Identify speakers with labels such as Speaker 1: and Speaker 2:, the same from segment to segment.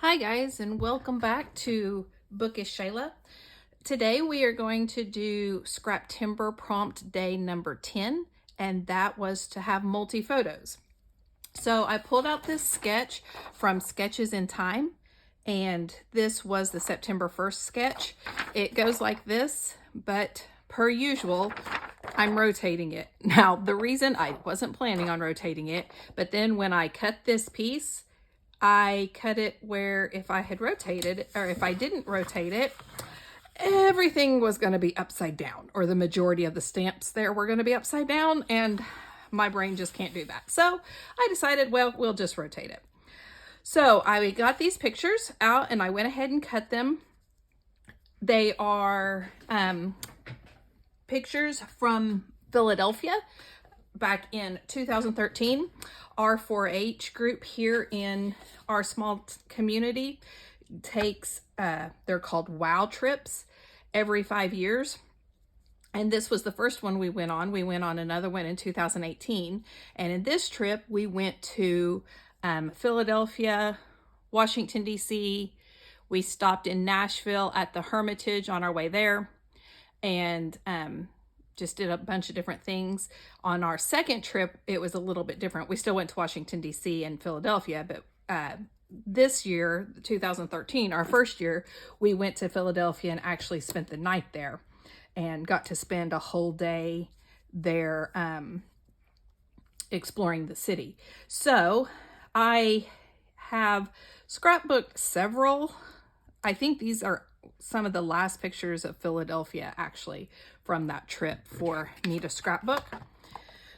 Speaker 1: Hi guys, and welcome back to Bookish Shayla. Today we are going to do Scraptember prompt day number 10, and that was to have multi-photos. So I pulled out this sketch from Sketches in Thyme, and this was the September 1st sketch. It goes like this, but per usual, I'm rotating it. Now, the reason I wasn't planning on rotating it, but then when I cut this piece, I cut it where if I had rotated, or if I didn't rotate it, everything was going to be upside down, or the majority of the stamps there were going to be upside down, and my brain just can't do that. So I decided, well, we'll just rotate it. So I got these pictures out and I went ahead and cut them. They are pictures from Philadelphia back in 2013. Our 4-H group here in our small community takes, they're called WOW trips every 5 years. And this was the first one we went on. We went on another one in 2018. And in this trip, we went to Philadelphia, Washington, D.C. We stopped in Nashville at the Hermitage on our way there. And just did a bunch of different things. On our second trip, it was a little bit different. We still went to Washington, D.C. and Philadelphia, but this year, 2013, our first year, we went to Philadelphia and actually spent the night there and got to spend a whole day there exploring the city. So I have scrapbooked several. I think these are some of the last pictures of Philadelphia actually from that trip for me to scrapbook.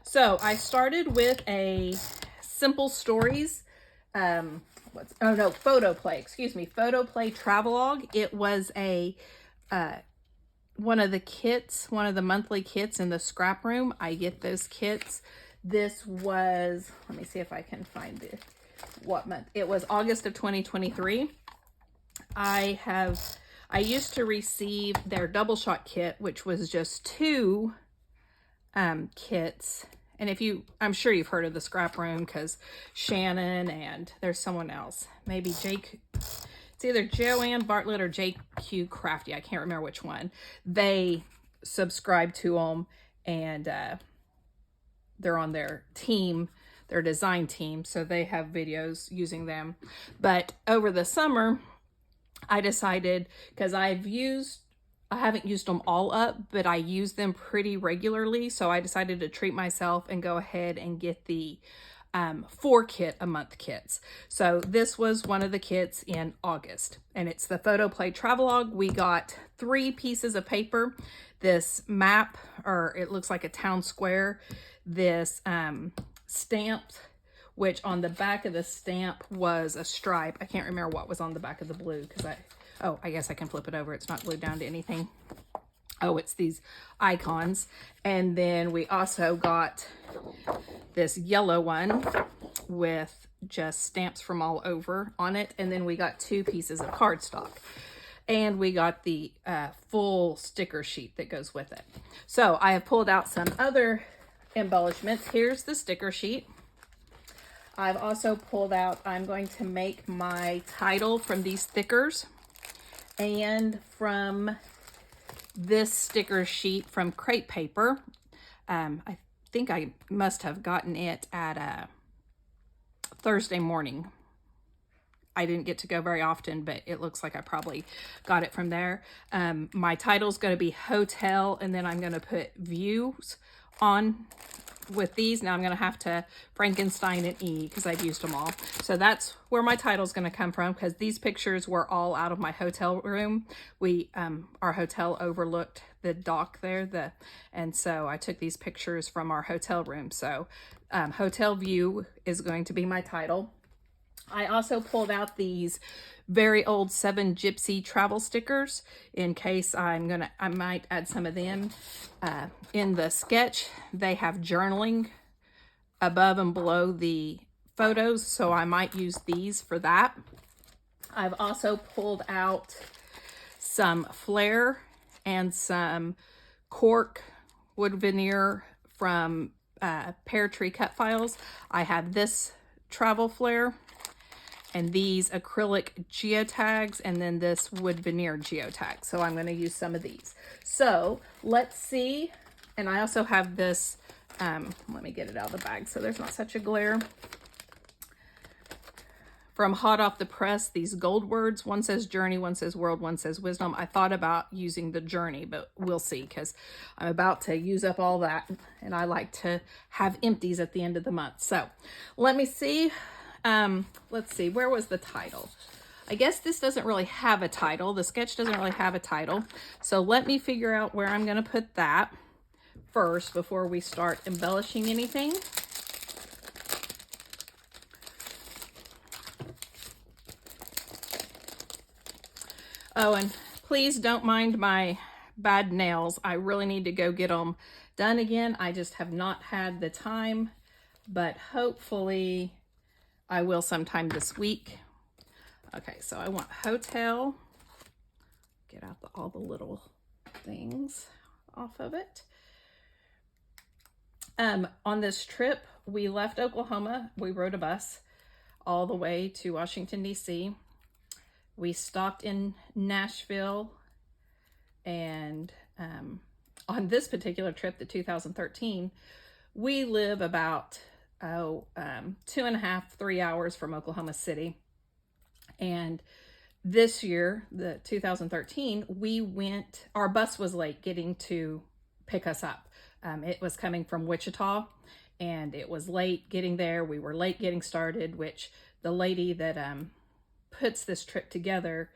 Speaker 1: So I started with a simple stories, photo play travelogue. It was a one of the monthly kits in the Scraproom. I get those kits. This was, let me see if I can find it. What month? It was August of 2023. I used to receive their double shot kit, which was just two kits. And I'm sure you've heard of the Scraproom because Shannon and there's someone else, maybe Jake. It's either Joanne Bartlett or JQ Crafty. I can't remember which one. They subscribe to them, and they're on their team, their design team, so they have videos using them. But over the summer, I decided, because I haven't used them all up, but I use them pretty regularly. So I decided to treat myself and go ahead and get the 4 kit a month kits. So this was one of the kits in August, and it's the photo play travelogue. We got 3 pieces of paper, this map, or it looks like a town square, this stamped, which on the back of the stamp was a stripe. I can't remember what was on the back of the blue because I guess I can flip it over. It's not glued down to anything. Oh, it's these icons. And then we also got this yellow one with just stamps from all over on it. And then we got 2 pieces of cardstock. And we got the full sticker sheet that goes with it. So I have pulled out some other embellishments. Here's the sticker sheet. I've also pulled out, I'm going to make my title from these stickers and from this sticker sheet from crepe paper. I think I must have gotten it at Thursday morning. I didn't get to go very often, but it looks like I probably got it from there. My title's going to be hotel, and then I'm going to put views on with these. Now I'm going to have to Frankenstein an E because I've used them all. So that's where my title's going to come from, because these pictures were all out of my hotel room. Our hotel overlooked the dock there, and so I took these pictures from our hotel room. So hotel view is going to be my title. I also pulled out these very old 7 Gypsy travel stickers in case I might add some of them. In the sketch, they have journaling above and below the photos, so I might use these for that. I've also pulled out some flare and some cork wood veneer from Pear Tree Cut Files. I have this travel flare and these acrylic geotags, and then this wood veneer geotag. So I'm going to use some of these. So let's see. And I also have this, let me get it out of the bag so there's not such a glare. From Hot Off the Press, these gold words. One says journey, one says world, one says wisdom. I thought about using the journey, but we'll see, because I'm about to use up all that, and I like to have empties at the end of the month. So let me see. Let's see, where was the title? I guess this doesn't really have a title. The sketch doesn't really have a title. So let me figure out where I'm going to put that first before we start embellishing anything. Oh, and please don't mind my bad nails. I really need to go get them done again. I just have not had the time, but hopefully I will sometime this week. Okay, so I want hotel. Get out all the little things off of it. On this trip, we left Oklahoma. We rode a bus all the way to Washington, D.C. We stopped in Nashville, and on this particular trip, the 2013, we live about 2.5, 3 hours from Oklahoma City. And this year, the 2013, we went, our bus was late getting to pick us up. It was coming from Wichita, and it was late getting there. We were late getting started, which the lady that puts this trip together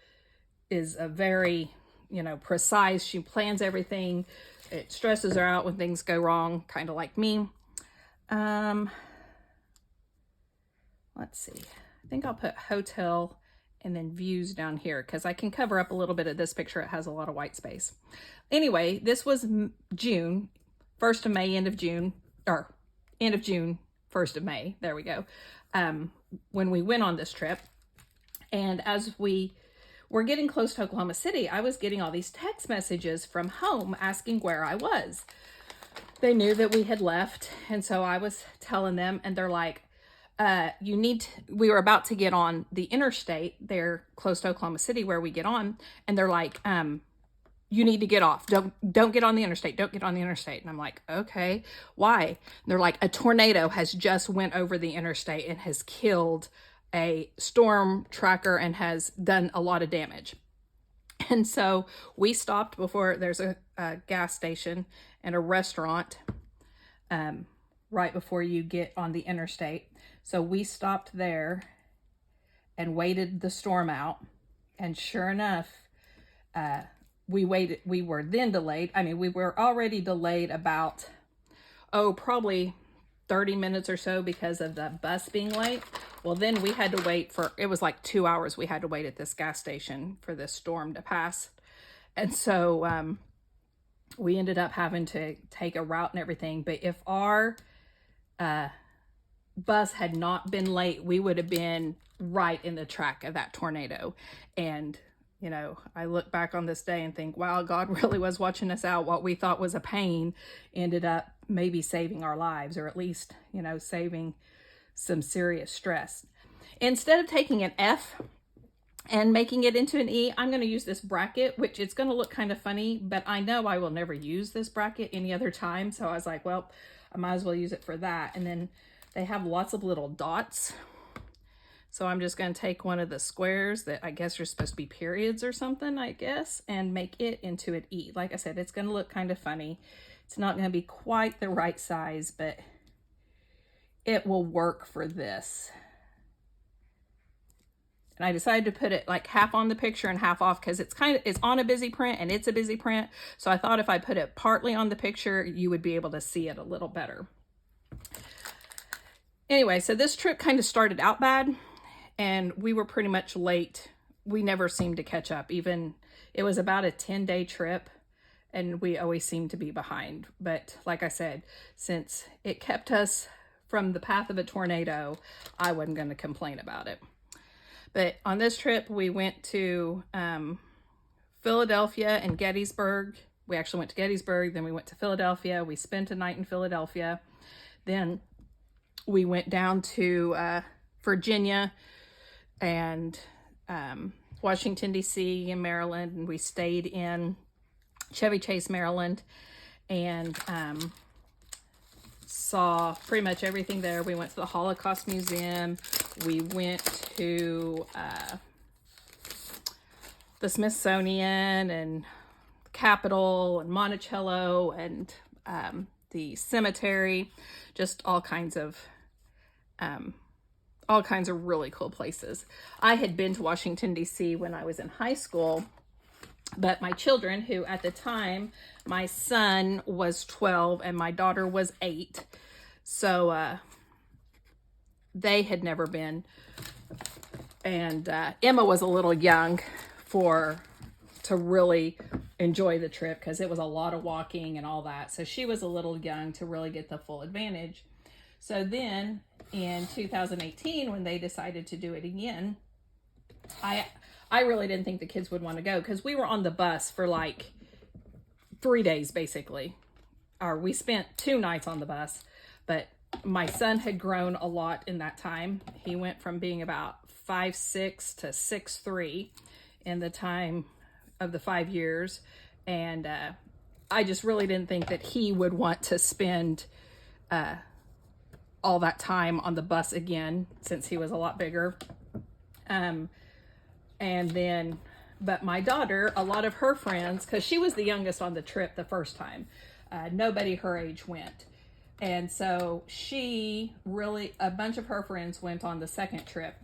Speaker 1: is a very, precise. She plans everything. It stresses her out when things go wrong, kind of like me. Let's see. I think I'll put hotel and then views down here, because I can cover up a little bit of this picture. It has a lot of white space. Anyway, this was June, 1st of May, end of June, or end of June, 1st of May. There we go. When we went on this trip. And as we were getting close to Oklahoma City, I was getting all these text messages from home asking where I was. They knew that we had left. And so I was telling them, and they're like, we were about to get on the interstate there close to Oklahoma City where we get on. And they're like, you need to get off. Don't get on the interstate. Don't get on the interstate. And I'm like, okay, why? And they're like, a tornado has just went over the interstate and has killed a storm tracker and has done a lot of damage. And so we stopped before, there's a gas station and a restaurant right before you get on the interstate. So we stopped there and waited the storm out. And sure enough, we were then delayed. I mean, we were already delayed about, probably 30 minutes or so because of the bus being late. Well, then we had to wait it was like 2 hours we had to wait at this gas station for this storm to pass. And so we ended up having to take a route and everything. But if our bus had not been late, we would have been right in the track of that tornado. And I look back on this day and think, wow, God really was watching us out. What we thought was a pain ended up maybe saving our lives, or at least, saving some serious stress. Instead of taking an F and making it into an E, I'm going to use this bracket, which it's going to look kind of funny, but I know I will never use this bracket any other time. So I was like, well, I might as well use it for that. And then they have lots of little dots. So I'm just going to take one of the squares that I guess are supposed to be periods or something, I guess, and make it into an E. Like I said, it's going to look kind of funny. It's not going to be quite the right size, but it will work for this. And I decided to put it like half on the picture and half off, because it's on a busy print and it's a busy print. So I thought if I put it partly on the picture, you would be able to see it a little better. Anyway, so this trip kind of started out bad, and we were pretty much late. We never seemed to catch up. Even it was about a 10-day trip, and we always seemed to be behind. But like I said, since it kept us from the path of a tornado, I wasn't going to complain about it. But on this trip, we went to Philadelphia and Gettysburg. We actually went to Gettysburg, then we went to Philadelphia. We spent a night in Philadelphia. Then we went down to Virginia and Washington, D.C. and Maryland. And we stayed in Chevy Chase, Maryland, and saw pretty much everything there. We went to the Holocaust Museum. We went to the Smithsonian and Capitol and Monticello and the cemetery, just all kinds of really cool places. I had been to Washington, D.C. when I was in high school, but my children, who at the time, my son was 12 and my daughter was 8, so they had never been. And Emma was a little young to really enjoy the trip, because it was a lot of walking and all that. So she was a little young to really get the full advantage. So then in 2018, when they decided to do it again, I really didn't think the kids would want to go, because we were on the bus for like 3 days basically. Or we spent 2 nights on the bus, but my son had grown a lot in that time. He went from being about 5'6" to 6'3" in the time of the 5 years. And I just really didn't think that he would want to spend all that time on the bus again, since he was a lot bigger. But my daughter, a lot of her friends, because she was the youngest on the trip the first time, nobody her age went. And so a bunch of her friends went on the second trip.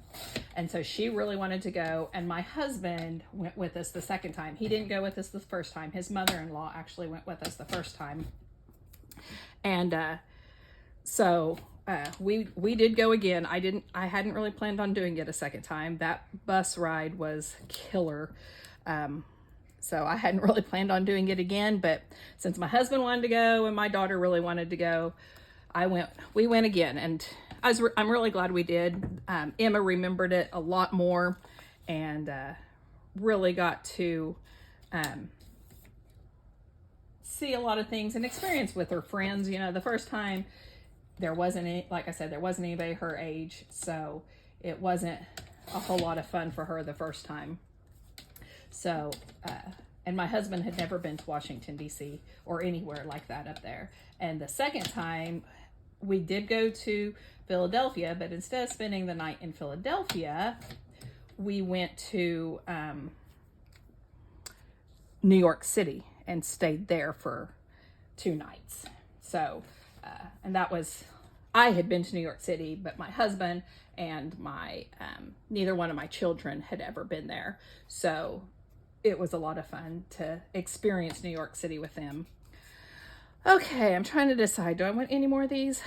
Speaker 1: And so she really wanted to go. And my husband went with us the second time. He didn't go with us the first time. His mother-in-law actually went with us the first time. And we did go again. I hadn't really planned on doing it a second time. That bus ride was killer. So I hadn't really planned on doing it again, but since my husband wanted to go and my daughter really wanted to go, we went again, and I'm really glad we did. Emma remembered it a lot more, and really got to see a lot of things and experience with her friends. The first time like I said, there wasn't anybody her age, so it wasn't a whole lot of fun for her the first time. So, and my husband had never been to Washington, D.C. or anywhere like that up there. And the second time, we did go to Philadelphia, but instead of spending the night in Philadelphia, we went to New York City and stayed there for 2 nights. So, and I had been to New York City, but my husband and neither one of my children had ever been there. So it was a lot of fun to experience New York City with them. Okay, I'm trying to decide, do I want any more of these?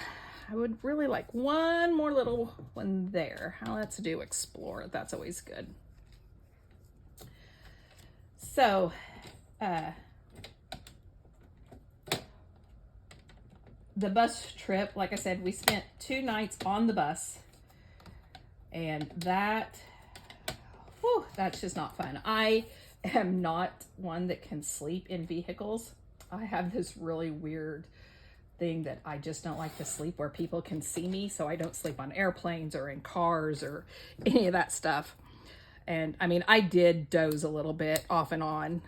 Speaker 1: I would really like one more little one there. Let's do Explore. That's always good. So, the bus trip, like I said, we spent 2 nights on the bus, and that's just not fun. I am not one that can sleep in vehicles. I have this really weird thing that I just don't like to sleep where people can see me, so I don't sleep on airplanes or in cars or any of that stuff. And I mean, I did doze a little bit off and on,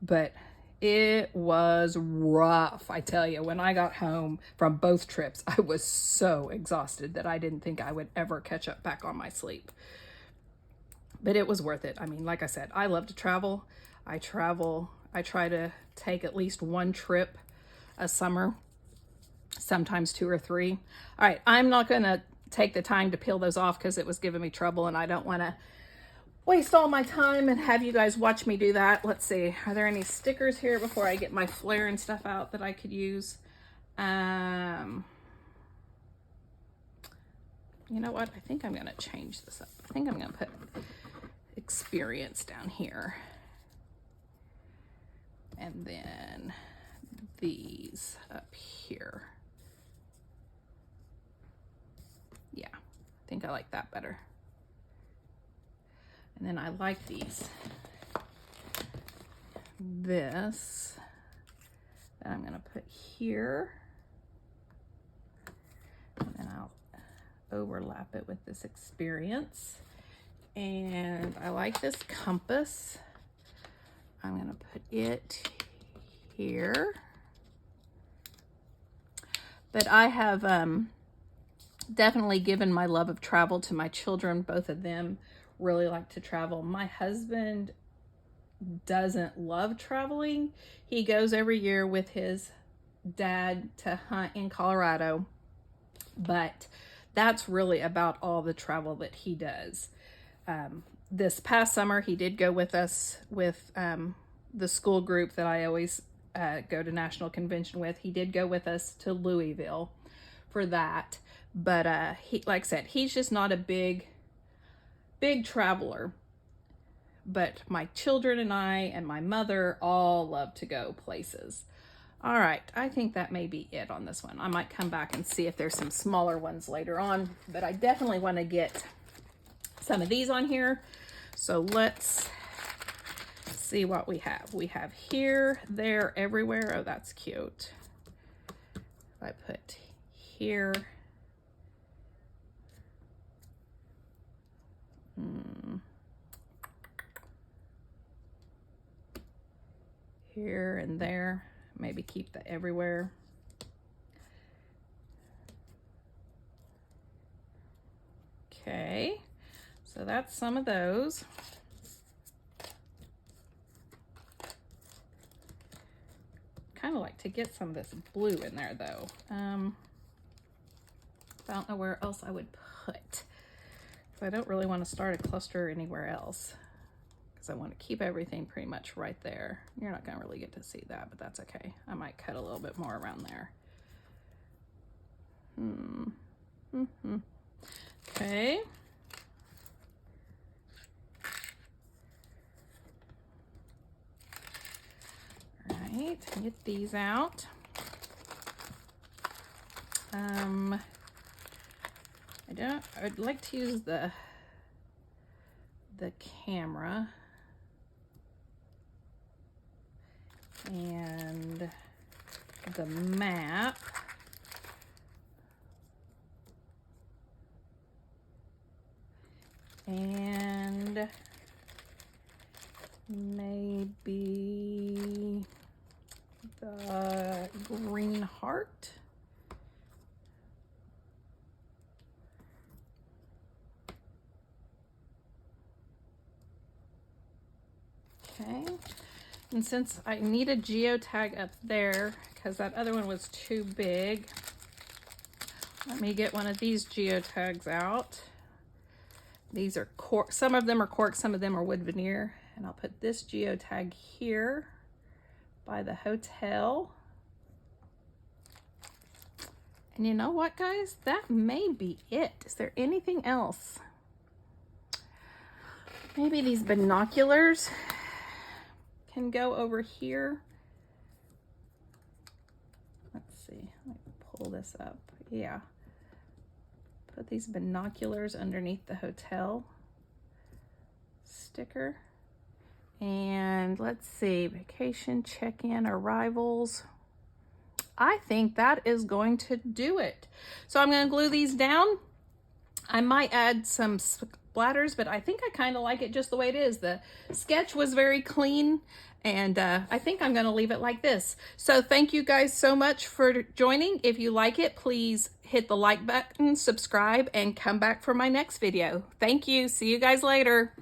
Speaker 1: but it was rough. I tell you, when I got home from both trips, I was so exhausted that I didn't think I would ever catch up back on my sleep. But it was worth it. I mean, like I said, I love to travel. I try to take at least 1 trip a summer, sometimes 2 or 3. All right, I'm not going to take the time to peel those off because it was giving me trouble, and I don't want to waste all my time and have you guys watch me do that. Let's see, are there any stickers here before I get my flare and stuff out that I could use? You know what? I think I'm going to change this up. I think I'm going to put experience down here. And then these up here. Yeah, I think I like that better. And then I like this that I'm going to put here. And then I'll overlap it with this experience. And I like this compass. I'm gonna put it here. But I have definitely given my love of travel to my children. Both of them really like to travel. My husband doesn't love traveling. He goes every year with his dad to hunt in Colorado, but that's really about all the travel that he does. This past summer, he did go with us with the school group that I always go to National Convention with. He did go with us to Louisville for that, but he, like I said, he's just not a big traveler. But my children and I and my mother all love to go places. All right, I think that may be it on this one. I might come back and see if there's some smaller ones later on, but I definitely want to get some of these on here. So let's see what we have. We have here, there, everywhere. Oh, that's cute. If I put here. Here and there. Maybe keep the everywhere. Okay, so that's some of those. Kind of like to get some of this blue in there though. I don't know where else I would put. I don't really want to start a cluster anywhere else because I want to keep everything pretty much right there. You're not going to really get to see that, but that's okay. I might cut a little bit more around there. Okay. All right, get these out. I'd like to use the camera and the map. And maybe the green heart. Okay, and since I need a geotag up there because that other one was too big, let me get one of these geotags out. These are cork, some of them are cork, some of them are wood veneer, and I'll put this geotag here by the hotel. And you know what, guys? That may be it. Is there anything else? Maybe these binoculars can go over here. Let's see, let me pull this up. Yeah. Put these binoculars underneath the hotel sticker. And let's see, vacation, check-in, arrivals. I think that is going to do it. So I'm going to glue these down. I might add some splatters, but I think I kind of like it just the way it is. The sketch was very clean, and I think I'm going to leave it like this. So thank you guys so much for joining. If you like it, please hit the like button, subscribe, and come back for my next video. Thank you. See you guys later.